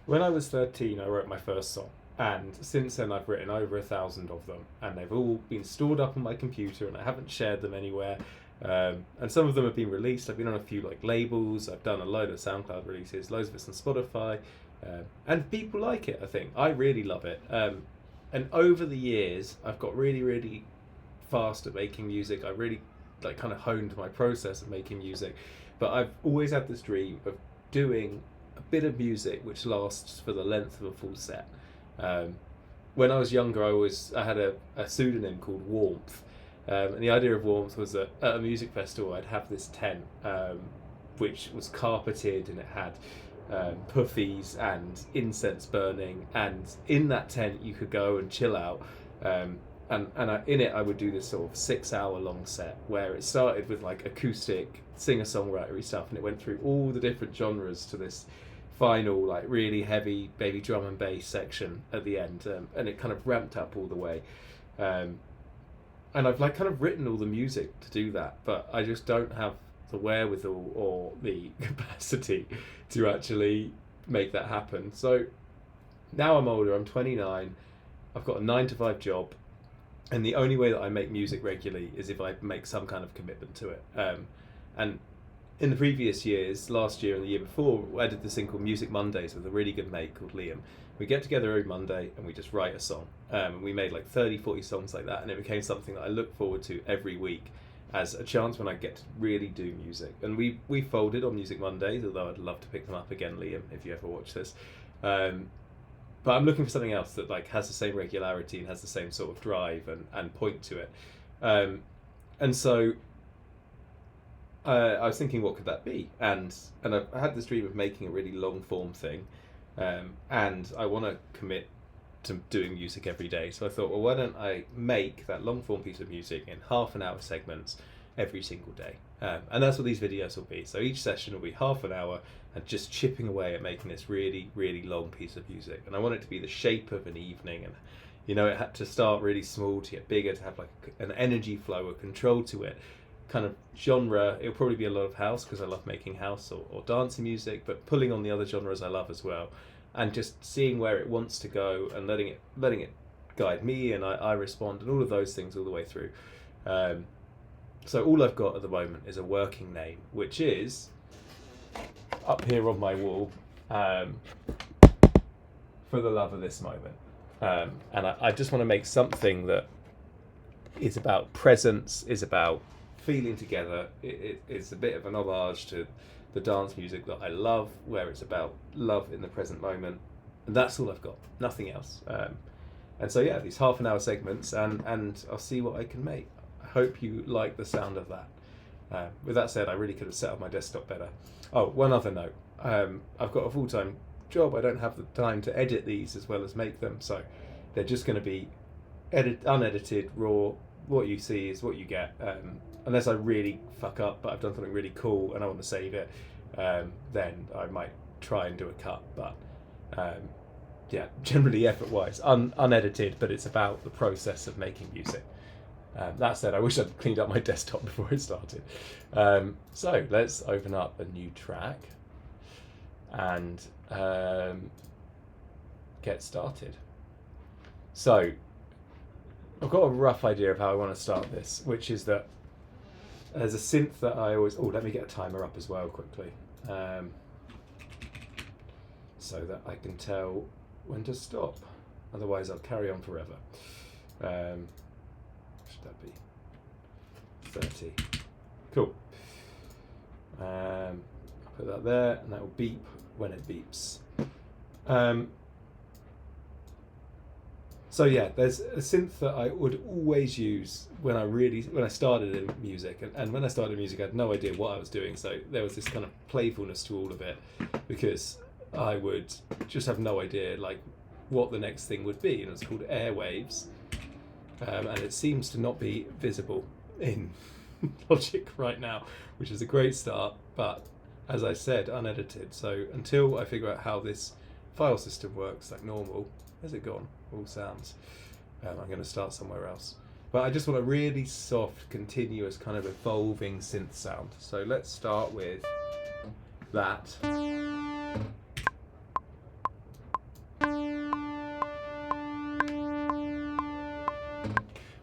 When I was 13, I wrote my first song. And since then, I've written over 1,000 of them, and they've all been stored up on my computer, and I haven't shared them anywhere. And some of them have been released. I've been on a few like labels. I've done a load of SoundCloud releases, loads of it's on Spotify, and people like it. I think I really love it. And over the years, I've got really, really fast at making music. I really like kind of honed my process of making music, but I've always had this dream of doing a bit of music which lasts for the length of a full set. Um, when I was younger, I had a pseudonym called Warmth, and the idea of Warmth was that at a music festival I'd have this tent, which was carpeted and it had puffies and incense burning, and in that tent you could go and chill out. In it, I would do this sort of 6 hour long set where it started with like acoustic singer songwritery stuff, and it went through all the different genres to this final like really heavy baby drum and bass section at the end, and it kind of ramped up all the way. Um, and I've like kind of written all the music to do that, but I just don't have the wherewithal or the capacity to actually make that happen. So now I'm older. I'm 29. I've got a 9 to 5 job, and the only way that I make music regularly is if I make some kind of commitment to it. And in the previous years, last year and the year before, I did this thing called Music Mondays with a really good mate called Liam. We get together every Monday and we just write a song. We made like 30, 40 songs like that, and it became something that I look forward to every week as a chance when I get to really do music. And we folded on Music Mondays, although I'd love to pick them up again, Liam, if you ever watch this. But I'm looking for something else that like has the same regularity and has the same sort of drive and point to it. And so I was thinking, what could that be? And I had this dream of making a really long form thing, and I want to commit to doing music every day. So I thought, well, why don't I make that long form piece of music in half an hour segments every single day? And that's what these videos will be. So each session will be half an hour and just chipping away at making this really, really long piece of music. And I want it to be the shape of an evening. And, you know, it had to start really small to get bigger, to have like an energy flow, a control to it. Kind of genre, it'll probably be a lot of house because I love making house or dancing music, but pulling on the other genres I love as well, and just seeing where it wants to go and letting it guide me, and I respond, and all of those things all the way through. So all I've got at the moment is a working name, which is up here on my wall, for the love of this moment. And I just want to make something that is about presence, is about feeling together. It's a bit of an homage to the dance music that I love, where it's about love in the present moment. And that's all I've got, nothing else. And so, yeah, these half an hour segments, and I'll see what I can make. I hope you like the sound of that. With that said, I really could have set up my desktop better. Oh, one other note. I've got a full-time job. I don't have the time to edit these as well as make them, so they're just going to be unedited, raw. What you see is what you get. Unless I really fuck up, but I've done something really cool and I want to save it, then I might try and do a cut. But yeah, generally effort-wise, unedited, but it's about the process of making music. That said, I wish I'd cleaned up my desktop before it started. So let's open up a new track and get started. So I've got a rough idea of how I want to start this, which is that there's a synth that I always... Oh, let me get a timer up as well quickly, so that I can tell when to stop. Otherwise, I'll carry on forever. Should that be 30? Cool. I'll put that there, and that will beep when it beeps. So yeah, there's a synth that I would always use when I started in music, and when I started music, I had no idea what I was doing. So there was this kind of playfulness to all of it, because I would just have no idea like what the next thing would be, and it's called Airwaves, and it seems to not be visible in Logic right now, which is a great start, but as I said, unedited. So until I figure out how this file system works like normal, where's it gone? All sounds. I'm going to start somewhere else. But I just want a really soft, continuous, kind of evolving synth sound. So let's start with that.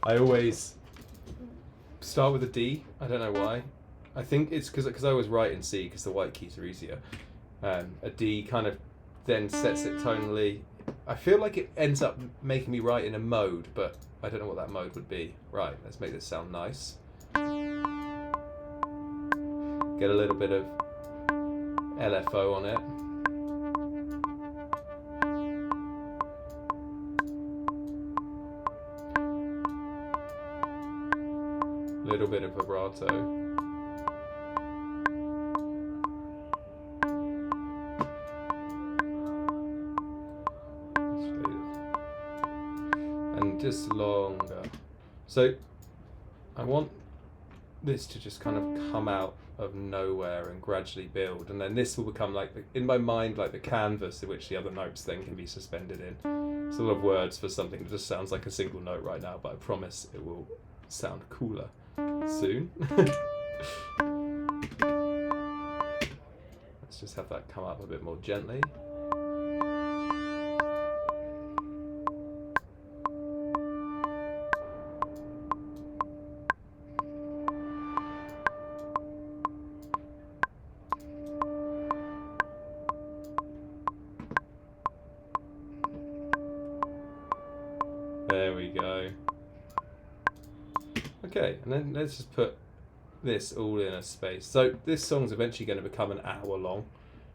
I always start with a D. I don't know why. I think it's because I always write in C because the white keys are easier. A D kind of then sets it tonally. I feel like it ends up making me write in a mode, but I don't know what that mode would be. Right, let's make this sound nice. Get a little bit of LFO on it. A little bit of vibrato. And just longer. So I want this to just kind of come out of nowhere and gradually build, and then this will become like in my mind like the canvas in which the other notes then can be suspended in. It's a lot of words for something that just sounds like a single note right now, but I promise it will sound cooler soon. Let's just have that come up a bit more gently. There we go. Okay, and then let's just put this all in a space. So this song's eventually going to become an hour long,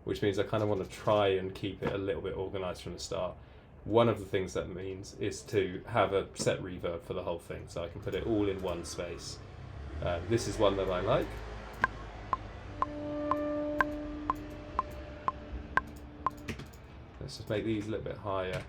which means I kind of want to try and keep it a little bit organized from the start. One of the things that means is to have a set reverb for the whole thing, so I can put it all in one space. This is one that I like. Let's just make these a little bit higher.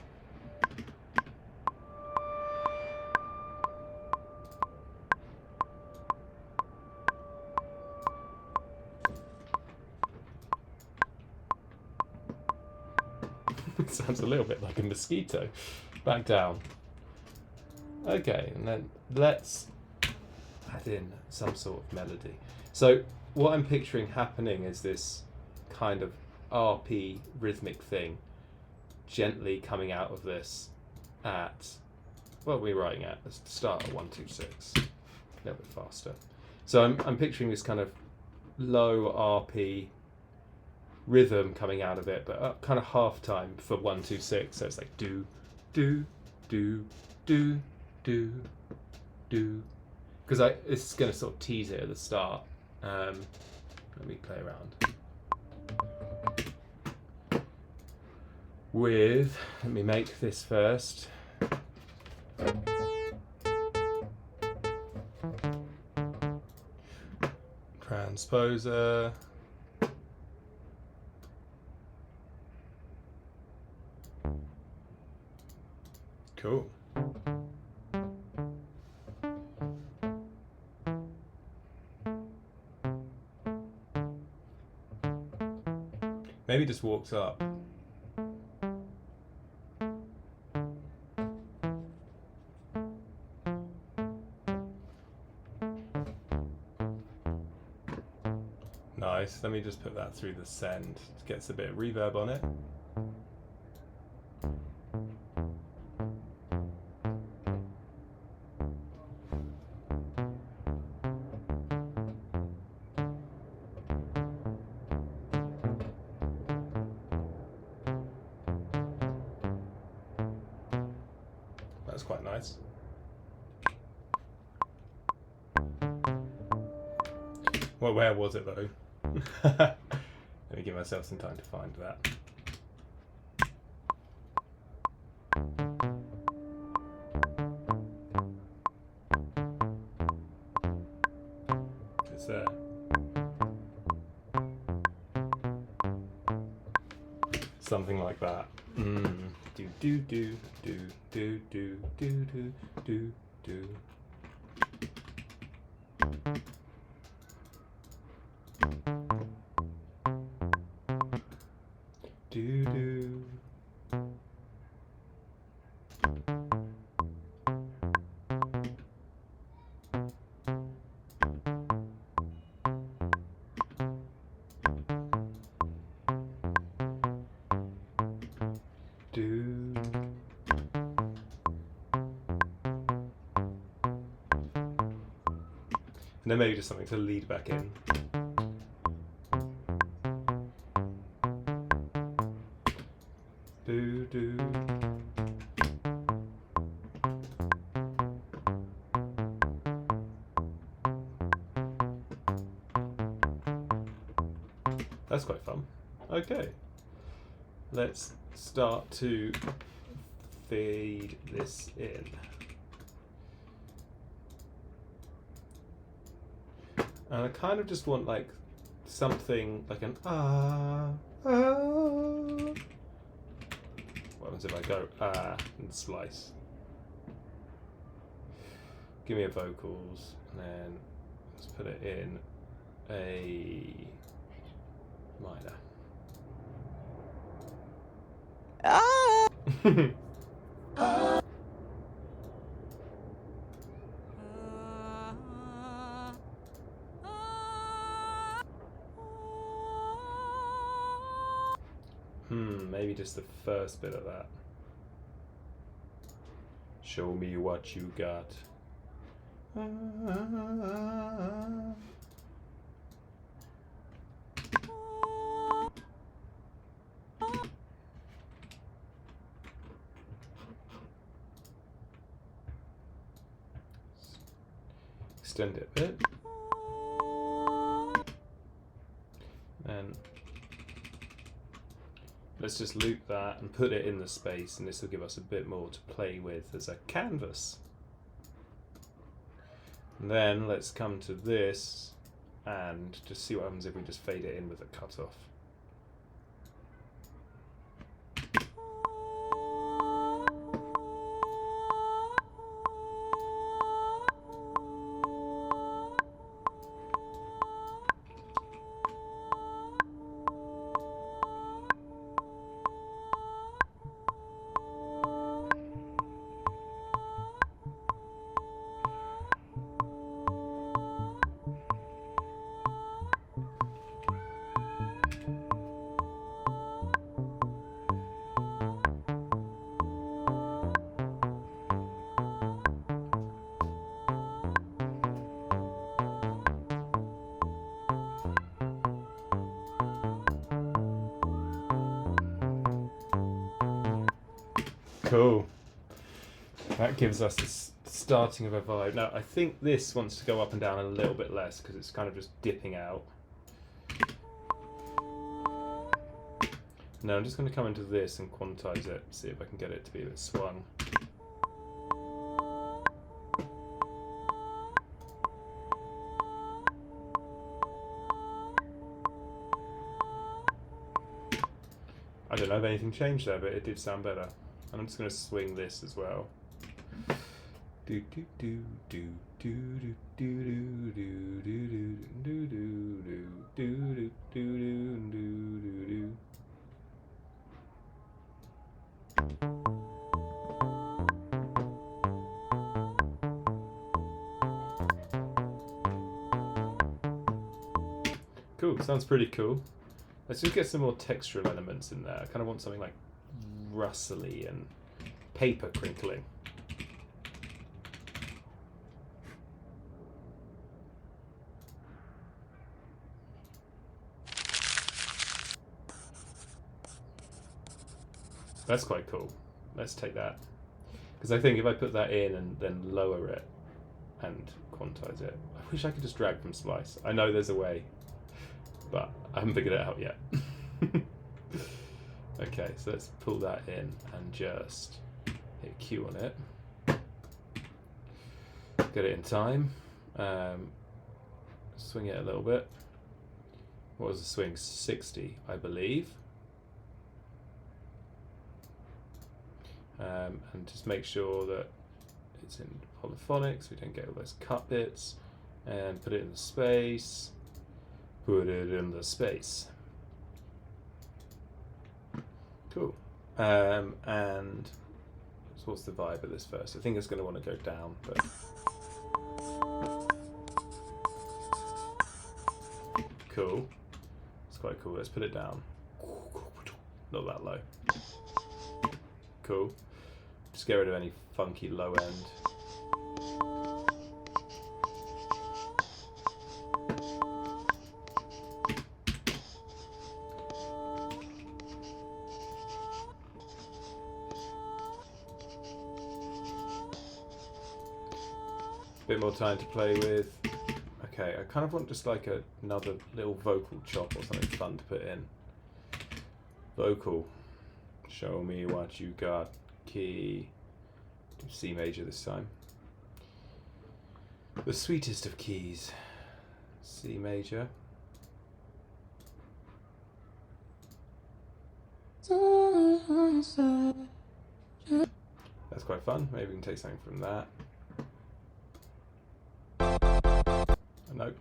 It sounds a little bit like a mosquito. Back down. Okay, and then let's add in some sort of melody. So what I'm picturing happening is this kind of RP rhythmic thing gently coming out of this at, what are we writing at? Let's start at 1, 2, 6. A little bit faster. So I'm picturing this kind of low RP rhythm coming out of it, but kind of half time for 1, 2, 6. So it's like do, do, do, do, do, do. Because it's going to sort of tease it at the start. Let me play around with. Let me make this first. Transposer. Cool. Maybe just walks up. Nice. Let me just put that through the send. It gets a bit of reverb on it. That's quite nice. Well, where was it though? Let me give myself some time to find that. It's there. Something like that. Do do do do do do do do do do. Do do. Do. And then maybe just something to lead back in. Do do. That's quite fun. Okay. Let's start to fade this in. And I kind of just want like something like an What happens if I go and slice? Give me a vocals, and then let's put it in a minor. Maybe just the first bit of that. Show me what you got. Extend it a bit. And let's just loop that and put it in the space, and this will give us a bit more to play with as a canvas. And then let's come to this and just see what happens if we just fade it in with a cutoff. Cool. That gives us the starting of a vibe. Now, I think this wants to go up and down a little bit less because it's kind of just dipping out. Now, I'm just going to come into this and quantize it, see if I can get it to be a bit swung. I don't know if anything changed there, but it did sound better. And I'm just going to swing this as well. Do do do do do do do do do do do do do do do do. Cool, sounds pretty cool. Let's just get some more textural elements in there. I kind of want something like rustly and paper crinkling. That's quite cool. Let's take that. Because I think if I put that in and then lower it and quantize it, I wish I could just drag from Splice. I know there's a way, but I haven't figured it out yet. Okay, so let's pull that in and just hit Q on it. Get it in time. Swing it a little bit. What was the swing? 60, I believe. And just make sure that it's in polyphonic so we don't get all those cut bits. And put it in the space. Put it in the space. Cool. And so what's the vibe of this first? I think it's going to want to go down, but cool. It's quite cool. Let's put it down. Not that low. Cool. Just get rid of any funky low end. Bit more time to play with. Okay, I kind of want just like another little vocal chop or something fun to put in. Vocal. Show me what you got. Key. Do C major this time. The sweetest of keys. C major. That's quite fun. Maybe we can take something from that. Nope.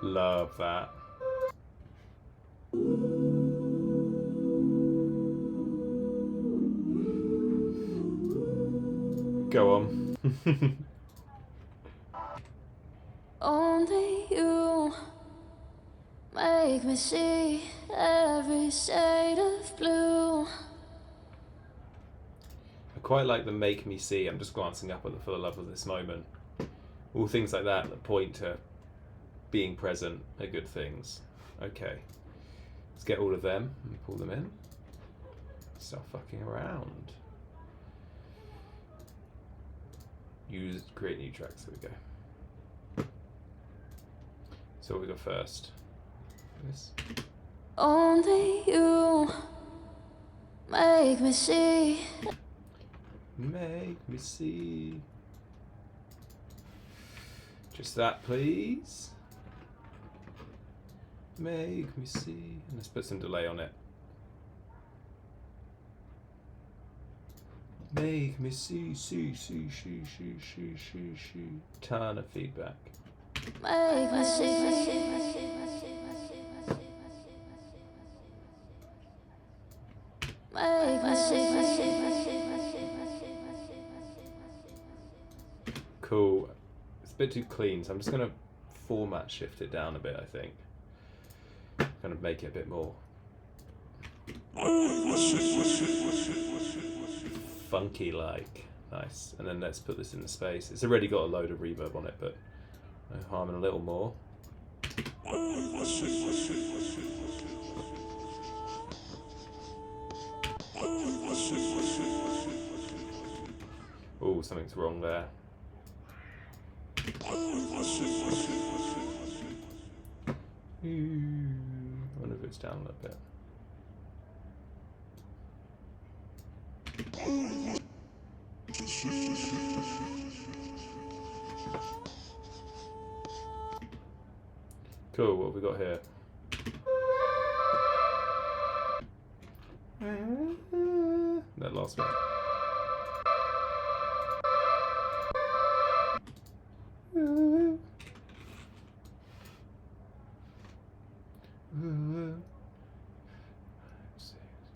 Love that. Go on. Only you make me see every shade of blue. I quite like the make me see. I'm just glancing up at the for the love of this moment. All things like that point to being present are good things. Okay. Let's get all of them and pull them in. Start fucking around. Use create new tracks. There we go. So what we got first? This. Only you make me see. Make me see. Just that, please. Make me see. And let's put some delay on it. Make me see. Ton of feedback. Make me see. Make me see. Cool. It's a bit too clean, so I'm just going to format shift it down a bit, I think. Kind of make it a bit more funky like. Nice. And then let's put this in the space. It's already got a load of reverb on it, but no harm in a little more. Oh, something's wrong there. I wonder if it's down a little bit. Cool, what have we got here? That last one.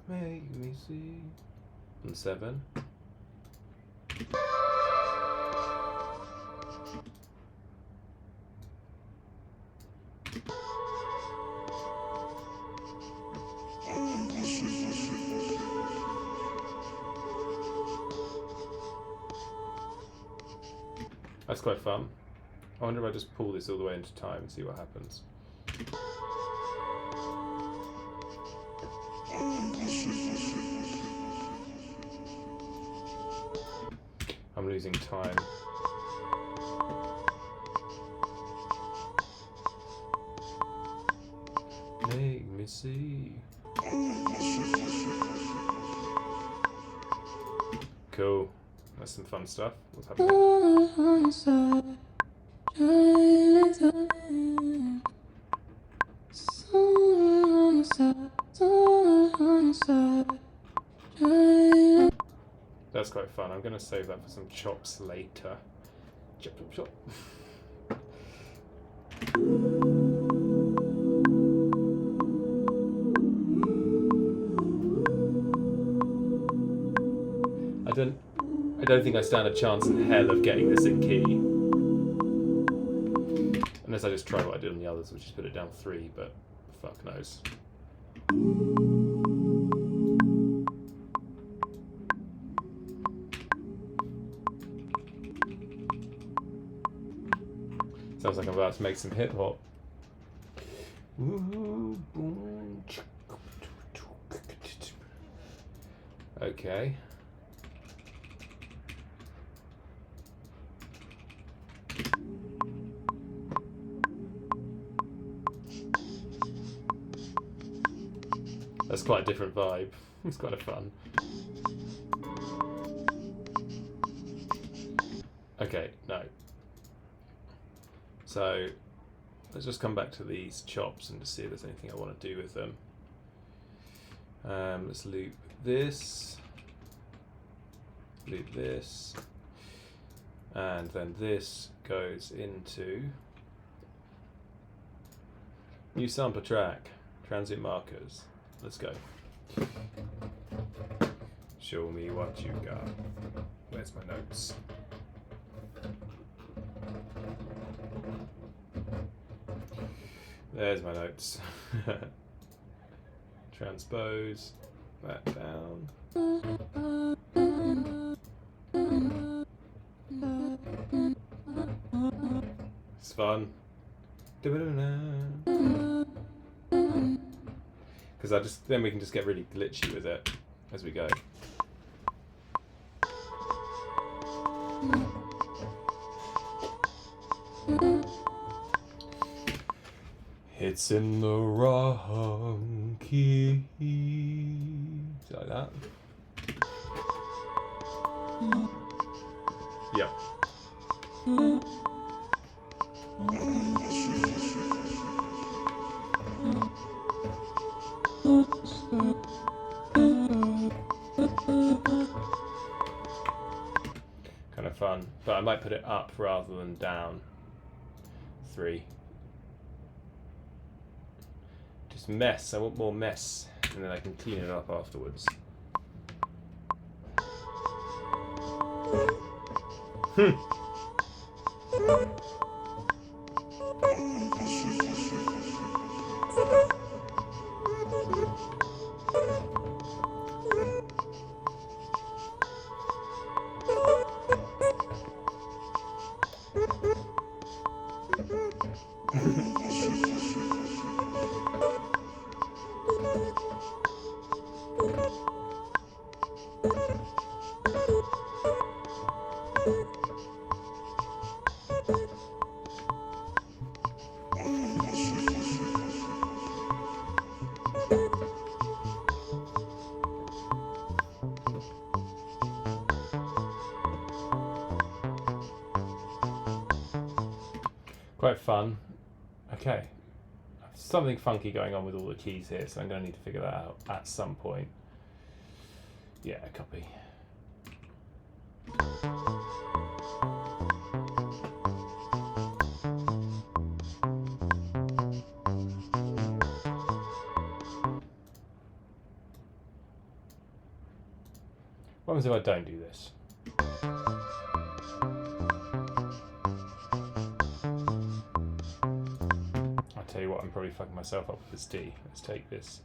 Make me see. And 7. That's quite fun. I wonder if I just pull this all the way into time and see what happens. I'm losing time. Make me see. Cool. That's some fun stuff. What's happening? That's quite fun. I'm going to save that for some chops later. Chop, chop, chop. I don't think I stand a chance in hell of getting this in key. Unless I just try what I did on the others, which is put it down 3, but fuck knows. Sounds like I'm about to make some hip hop. Okay. That's quite a different vibe. It's kind of fun. Okay, no. So let's just come back to these chops and just see if there's anything I want to do with them. Let's loop this, and then this goes into new sampler track, transient markers. Let's go. Show me what you got. Where's my notes? There's my notes. Transpose that down. It's fun. Because then we can just get really glitchy with it as we go. It's in the wrong key. Like that. Yep. Kind of fun, but I might put it up rather than down. 3. Just mess. I want more mess, and then I can clean it up afterwards. Quite fun. Okay. Something funky going on with all the keys here, so I'm going to need to figure that out at some point. Yeah, copy. What happens if I don't do this? Tell you what, I'm probably fucking myself up with this D. Let's take this.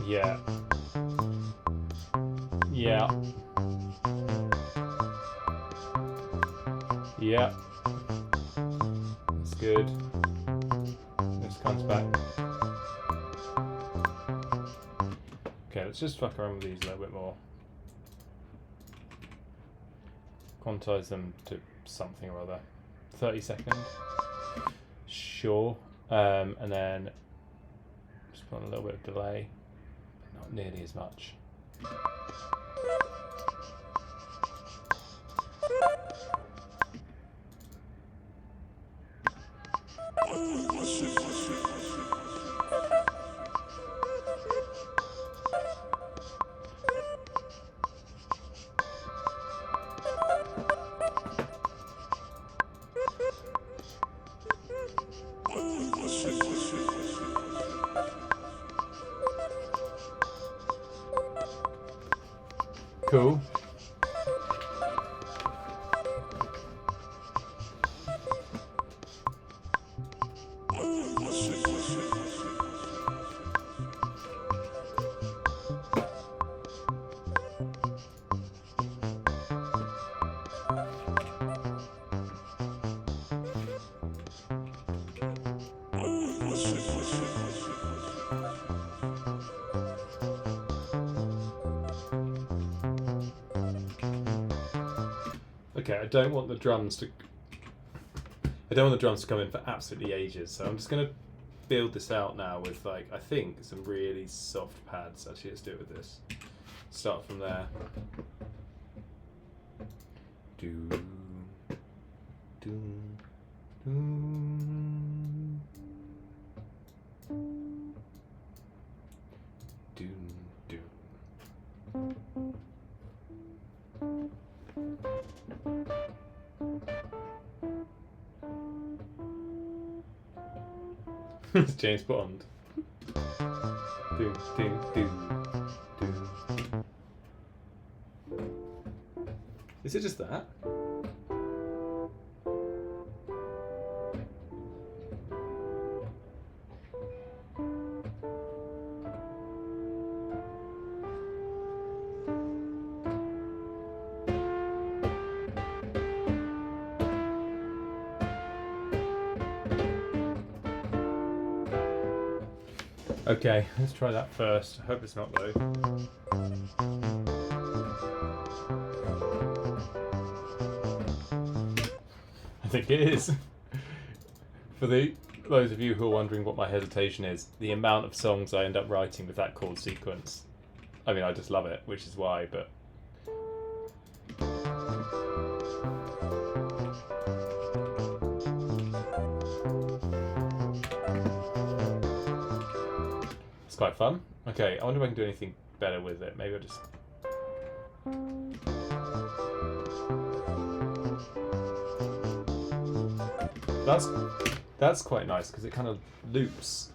Yeah. Yeah. Yeah. That's good. Comes back. Okay, let's just fuck around with these a little bit more. Quantize them to something or other. 30 seconds. Sure. And then just put on a little bit of delay. Not nearly as much. Cool. Okay, I don't want the drums to come in for absolutely ages, so I'm just gonna build this out now with, like, I think some really soft pads. Actually, let's do it with this. Start from there. Do do do do It's James Bond. Do do do do. Is it just that? Okay, let's try that first. I hope it's not low. I think it is. For those of you who are wondering what my hesitation is, the amount of songs I end up writing with that chord sequence. I mean, I just love it, which is why, but... It's quite fun. Okay, I wonder if I can do anything better with it. Maybe I'll just... That's quite nice because it kind of loops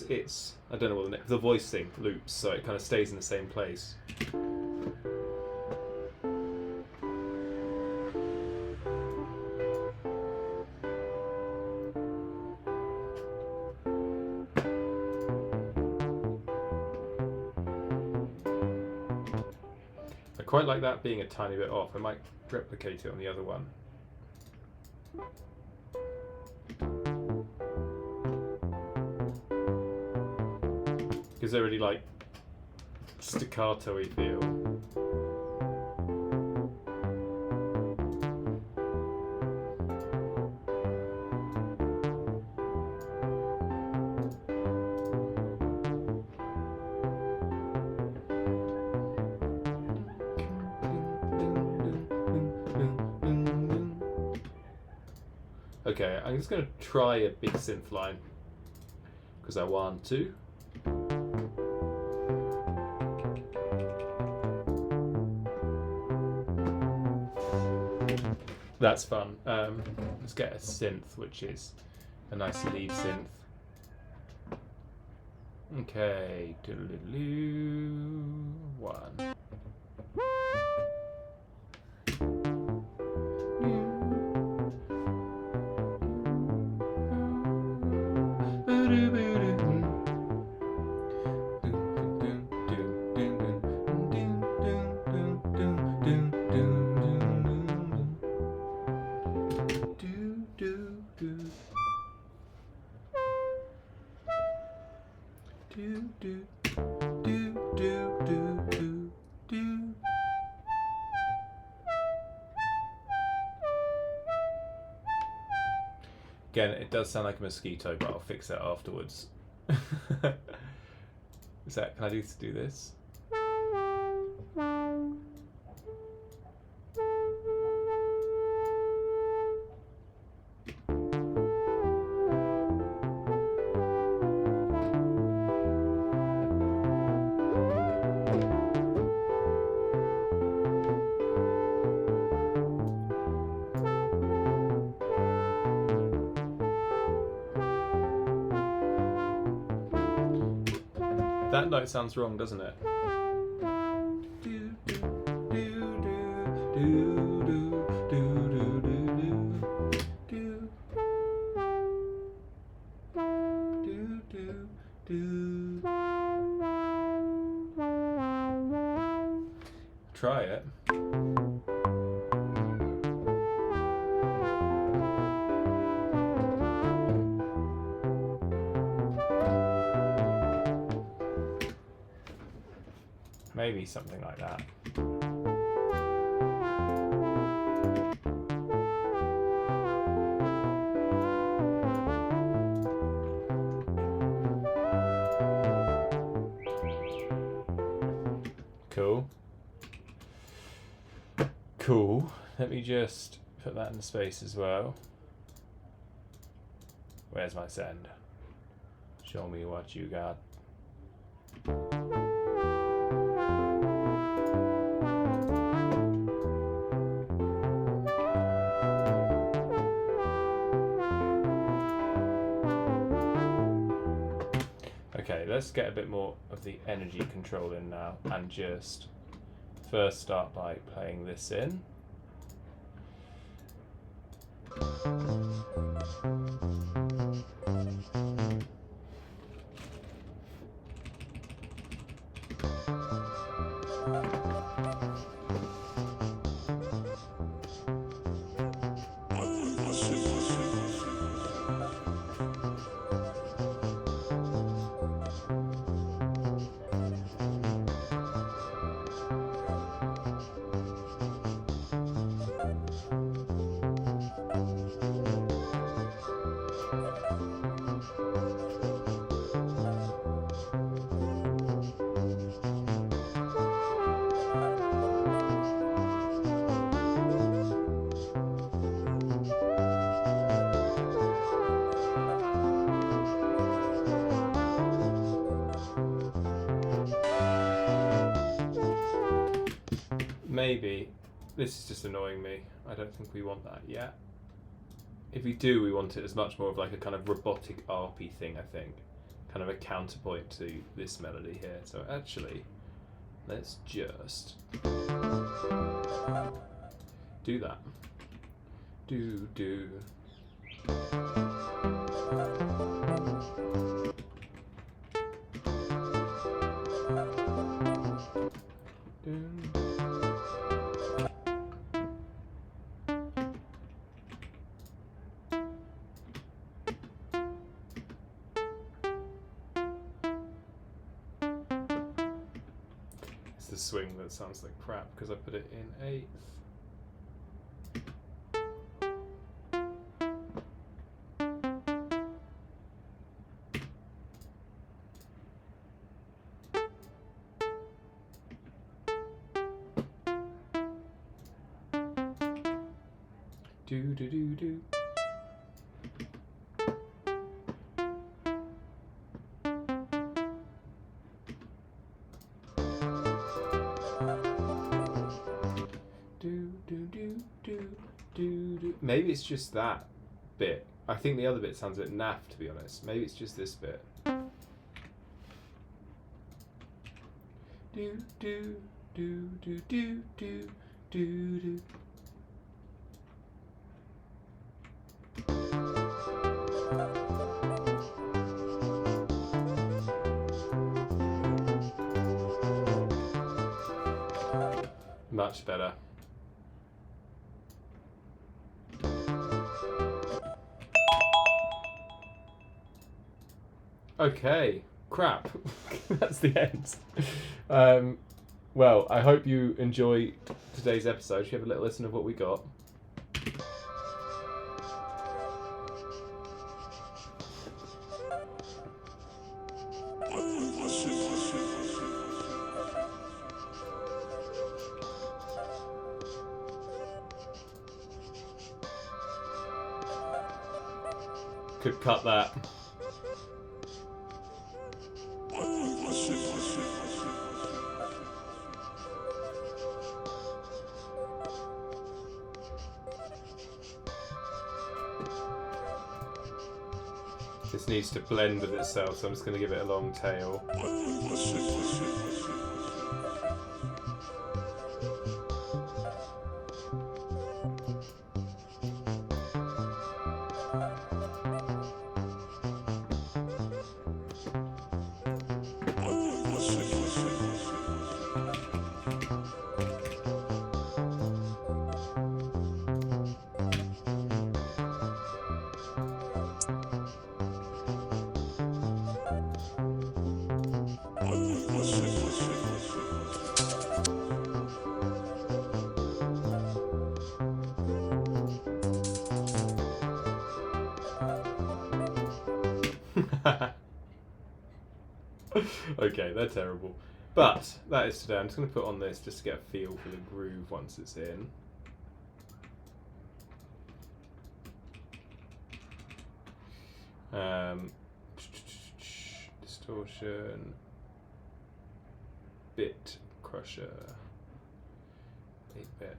its, I don't know what the voice thing loops, so it kind of stays in the same place. I quite like that being a tiny bit off. I might replicate it on the other one. Gives a really, like, staccato-y feel. Okay, I'm just going to try a big synth line because I want to. That's fun. Let's get a synth, which is a nice lead synth. Okay, doodle-doo, one. Again, it does sound like a mosquito, but I'll fix that afterwards. Is that? Can I do this? That note sounds wrong, doesn't it? Try it. Maybe something like that. Cool. Cool. Let me just put that in the space as well. Where's my send? Show me what you got. Okay, let's get a bit more of the energy control in now and just first start by playing this in. Maybe this is just annoying me. I don't think we want that yet. If we do, we want it as much more of like a kind of robotic arpy thing, I think. Kind of a counterpoint to this melody here. So actually, let's just do that. Do. Do. It's the swing that sounds like crap because I put it in eighth. Do do do do. Maybe it's just that bit. I think the other bit sounds a bit naff, to be honest. Maybe it's just this bit. Do do do do do do do do. Much better. Okay, crap. That's the end. Well, I hope you enjoy today's episode. Should we have a little listen of what we got? Could cut that. This needs to blend with itself, so I'm just going to give it a long tail. Okay, they're terrible. But that is today. I'm just going to put on this just to get a feel for the groove once it's in. Distortion, bit crusher, 8-bit.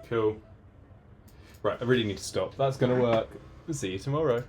Cool. Right, I really need to stop. That's going to work. See you tomorrow.